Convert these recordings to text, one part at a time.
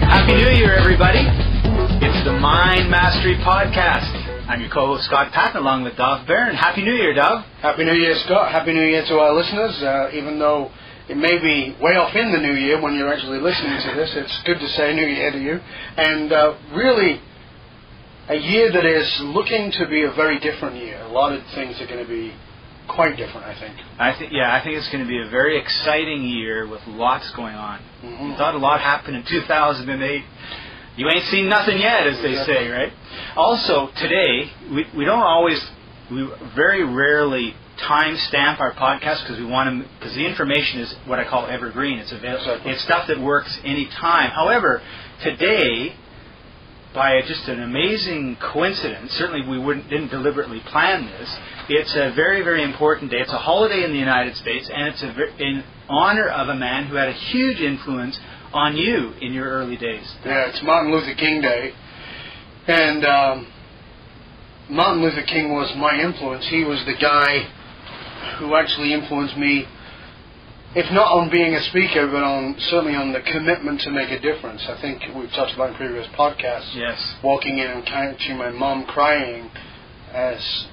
Happy New Year, everybody. It's the Mind Mastery Podcast. I'm your co-host, Scott Patton, along with Dov Baron. Happy New Year, Dov. Happy New Year, Scott. Happy New Year to our listeners. Even though it may be way off in the new year when you're actually listening to this, it's good to say New Year to you. And really, a year that is looking to be a very different year. A lot of things are going to be quite different, I think. I think it's going to be a very exciting year with lots going on. Mm-hmm. You thought a lot happened in 2008. You ain't seen nothing yet, as they say, right? Also, today, we very rarely timestamp our podcast because the information is what I call evergreen. It's available. Exactly. It's stuff that works any time. However, today, by just an amazing coincidence, certainly we didn't deliberately plan this, it's a very, very important day. It's a holiday in the United States, and it's in honor of a man who had a huge influence on you in your early days. Yeah, it's Martin Luther King Day. And Martin Luther King was my influence. He was the guy who actually influenced me, if not on being a speaker, but certainly on the commitment to make a difference. I think we've talked about in previous podcasts. Yes. Walking in and catching my mom crying as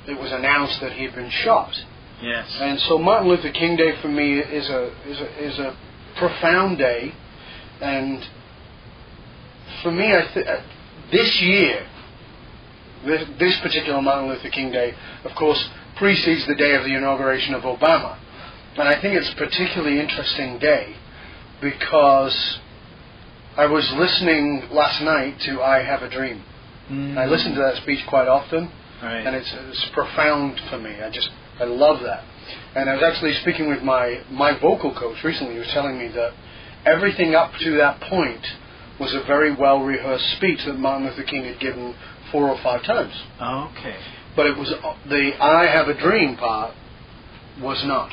it was announced that he'd been shot. Yes. And so Martin Luther King Day for me is a profound day. And for me, this year, this particular Martin Luther King Day, of course, precedes the day of the inauguration of Obama. And I think it's a particularly interesting day because I was listening last night to I Have a Dream. Mm. I listen to that speech quite often, right. and it's profound for me. I love that. And I was actually speaking with my vocal coach recently, who was telling me that everything up to that point was a very well-rehearsed speech that Martin Luther King had given 4 or 5 times. Okay. But it was the I Have a Dream part was not.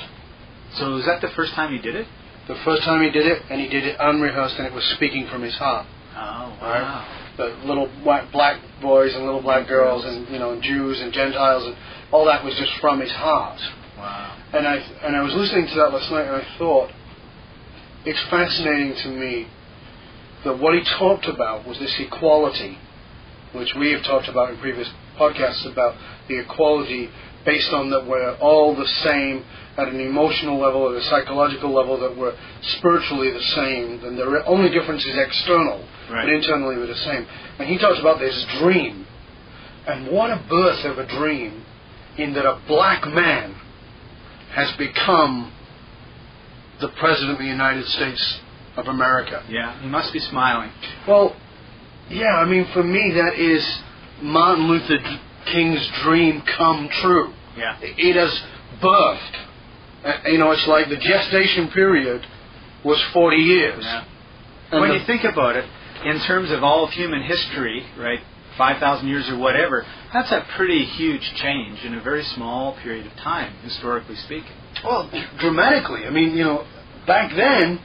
So was that the first time you did it? The first time he did it, and he did it unrehearsed, and it was speaking from his heart. Oh, wow. Right? The little black boys and little black girls, and Jews and Gentiles, and all that was just from his heart. Wow. And I was listening to that last night, and I thought, it's fascinating to me that what he talked about was this equality, which we have talked about in previous podcasts about the equality based on that we're all the same at an emotional level, at a psychological level, that we're spiritually the same, and the only difference is external, right. But internally we're the same. And he talks about this dream, and what a birth of a dream, in that a black man has become the President of the United States of America. Yeah, he must be smiling. Well, yeah, I mean, for me, that is Martin Luther King's dream come true. Yeah. It has birthed. It's like the gestation period was 40 years. Yeah. And when you think about it, in terms of all of human history, right, 5,000 years or whatever, that's a pretty huge change in a very small period of time, historically speaking. Well, dramatically. I mean, back then,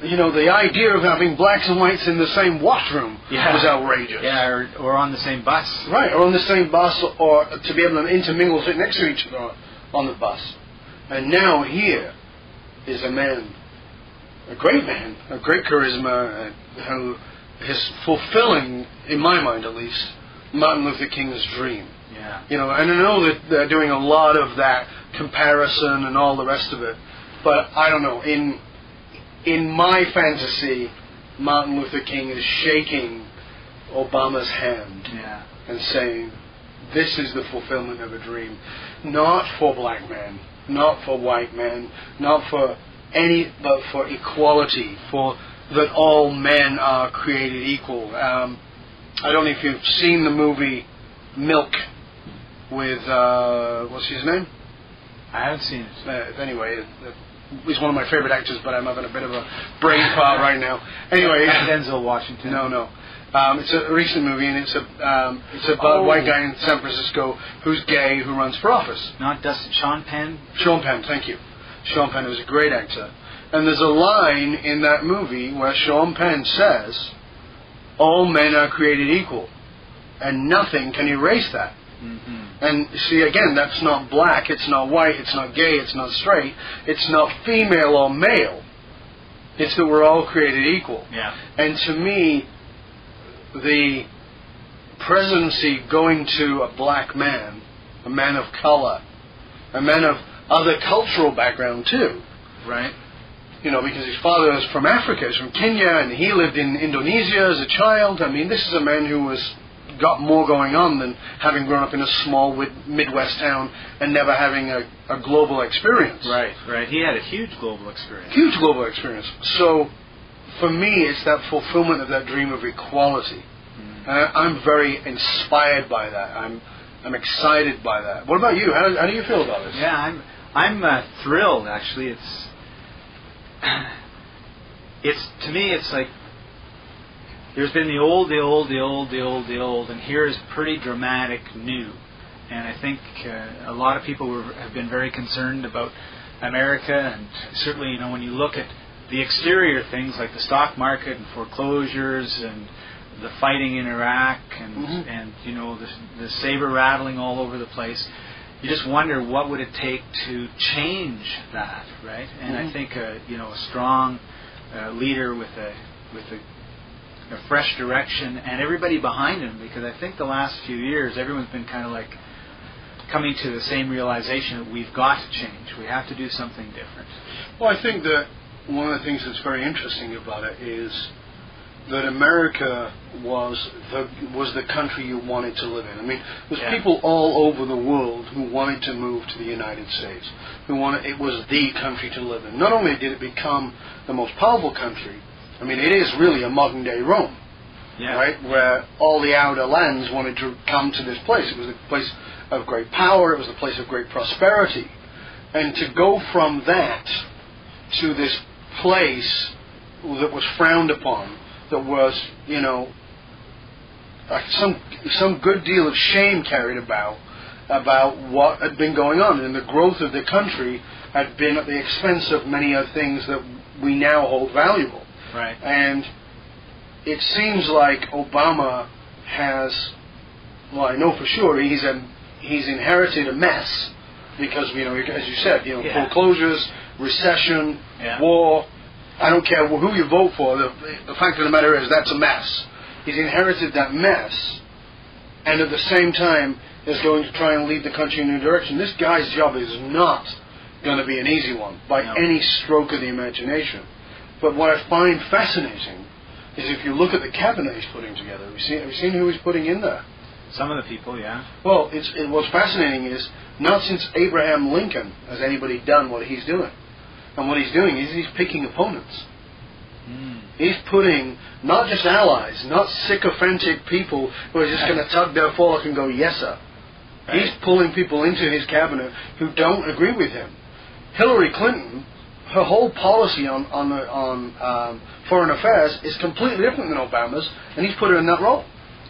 the idea of having blacks and whites in the same washroom was outrageous. Yeah, or on the same bus. Right, or on the same bus, or to be able to intermingle, sit next to each other on the bus. And now here is a man, a great charisma, who is fulfilling, in my mind at least, Martin Luther King's dream. Yeah. And I know that they're doing a lot of that comparison and all the rest of it, but I don't know. In my fantasy, Martin Luther King is shaking Obama's hand and saying, "This is the fulfillment of a dream, not for black men, not for white men, not for but for equality, for that all men are created equal." I don't know if you've seen the movie Milk with what's his name? I haven't seen it. Anyway, he's one of my favorite actors, but I'm having a bit of a brain fart right now. Anyway, Denzel Washington. No. It's a recent movie, and it's about a white guy in San Francisco who's gay who runs for office. Not Dustin. Sean Penn. Sean Penn, thank you. Sean Penn was a great actor, and there's a line in that movie where Sean Penn says, "All men are created equal," and nothing can erase that. And see, again, that's not black, it's not white, it's not gay, it's not straight, it's not female or male. It's that we're all created equal. Yeah. And to me, the presidency going to a black man, a man of color, a man of other cultural background too. Right. You know, because his father is from Africa, he's from Kenya, and he lived in Indonesia as a child. I mean, this is a man who got more going on than having grown up in a small Midwest town and never having a global experience. Right. He had a huge global experience. Huge global experience. So, for me, it's that fulfillment of that dream of equality. And I'm very inspired by that. I'm excited by that. What about you? How do you feel about this? Yeah, I'm thrilled. Actually, to me, it's like there's been the old, and here's pretty dramatic new. And I think a lot of people have been very concerned about America, and certainly, you know, when you look at the exterior things like the stock market and foreclosures and the fighting in Iraq and you know, the saber rattling all over the place, you just wonder what would it take to change that, right? And I think you know, a strong leader with a fresh direction and everybody behind him, because I think the last few years everyone's been kind of like coming to the same realization that we've got to change. We have to do something different. Well, I think that one of the things that's very interesting about it is that America was the country you wanted to live in. I mean, there's people all over the world who wanted to move to the United States, it was the country to live in. Not only did it become the most powerful country, I mean, it is really a modern-day Rome, right? Where all the outer lands wanted to come to this place. It was a place of great power. It was a place of great prosperity. And to go from that to this place that was frowned upon, that was, you know, some good deal of shame carried about what had been going on, and the growth of the country had been at the expense of many other things that we now hold valuable. Right. And it seems like Obama has, well, I know for sure he's inherited a mess, because, you know, as you said, you know, foreclosures, recession, war. I don't care who you vote for. The fact of the matter is that's a mess. He's inherited that mess, and at the same time is going to try and lead the country in a new direction. This guy's job is not going to be an easy one by any stroke of the imagination. But what I find fascinating is if you look at the cabinet he's putting together. Have you seen who he's putting in there? Some of the people, yeah. Well, what's fascinating is not since Abraham Lincoln has anybody done what he's doing. And what he's doing is he's picking opponents. He's putting not just allies, not sycophantic people who are just going to tug their forelock and go, yes, sir. Right. He's pulling people into his cabinet who don't agree with him. Hillary Clinton, her whole policy on foreign affairs is completely different than Obama's, and he's put her in that role.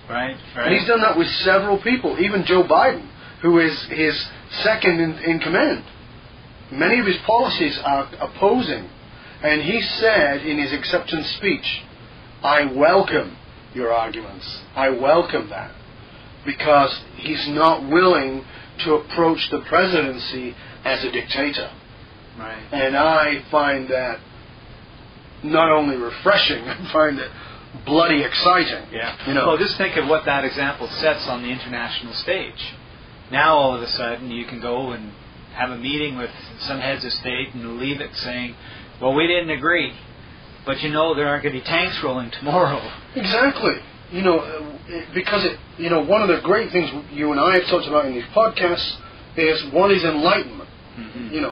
Right. And he's done that with several people, even Joe Biden, who is his second in command. Many of his policies are opposing. And he said in his acceptance speech, I welcome your arguments. I welcome that. Because he's not willing to approach the presidency as a dictator. Right. And I find that not only refreshing, I find it bloody exciting. Yeah. You know. Well, just think of what that example sets on the international stage. Now all of a sudden you can go and have a meeting with some heads of state and leave it saying, well, we didn't agree, but you know there aren't going to be tanks rolling tomorrow. Exactly. You know, because you know, one of the great things you and I have talked about in these podcasts is what is enlightenment. You know.